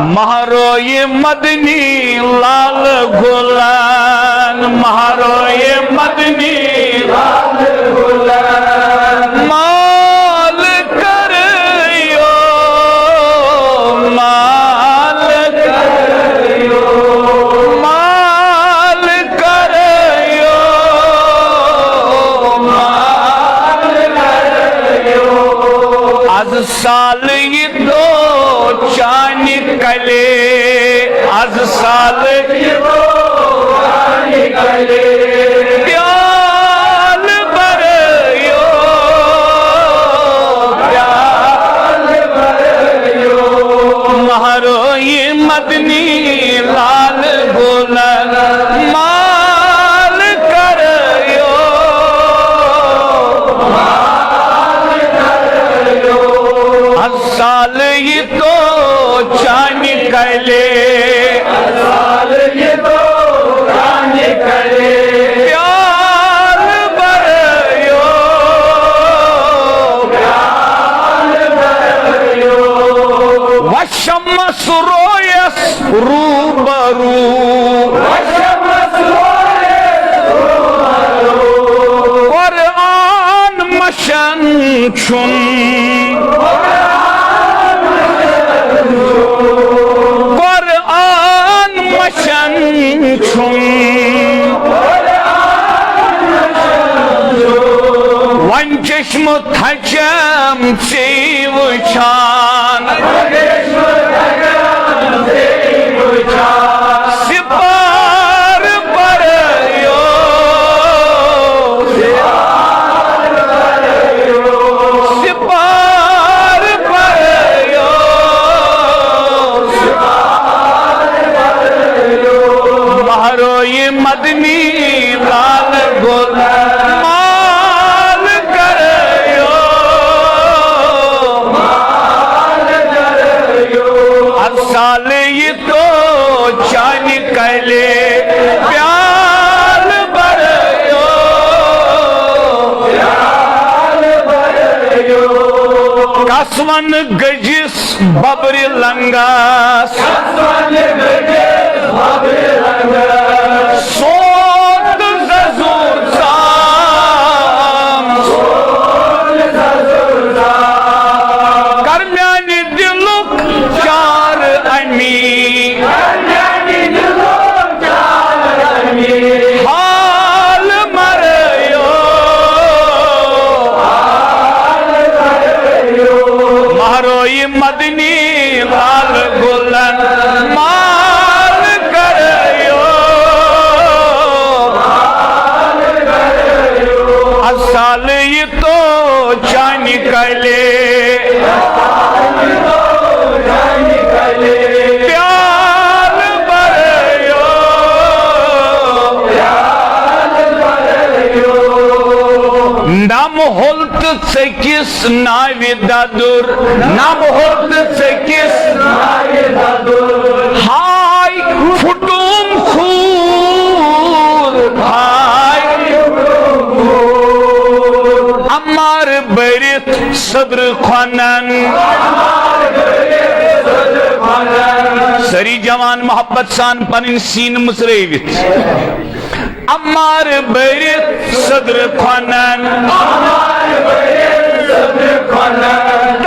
महरो ये मदनी लाल गुलान, महरो ये मदनी लाल गुलान। माल करियो, माल करियो, माल करियो, माल करियो। आज साल ये दो चानी कले, आज साल ये दो चानी कले। प्याल भरियो, प्याल भरियो। महरो ये मदनी लाल गुलान, माल करियो, माल करियो। साल ये तो चानी कले, साल ये तो चानी कले। प्यार भरियो, प्यार भरियो। वशमस रोयस रूबरू, वशमस रोयस रूबरू। कुरान मशन छुन, कुरान मशन छुन। वन चश्म थचम से वुछान, सिपार भरियो, सिपार भरियो। महरो ये मदनी लाल गुलान, माल करियो, माल करियो। हर साल ये तो चानी कले, प्याल भरियो, प्याल भरियो। कसवन गजिस बबरी लंगास, कसवन गजिस बबरी लंगास। सोत जजूर साम, सोत जजूर साम। करम्यानी दिलुक चार अमी, करम्यानी दिलुक चार अमी। हाल मरियो, हाल मरियो। महरो ये मदनी लाल गुलान, माल करियो, माल करियो। साल ये तो चानी कले, चानी कले। प्याल भरियो, प्याल भरियो। नाम होल्त से किस नावी दादुर, नाम होल्त से किस नावी दादुर। हाय फुटुम खूर, हाय अमार बरित सदर खानन, सरी जवान मोहब्बत सान पन सीन मुसरवित। अमार बरित सदर खानन, अमार बरित सदर खानन।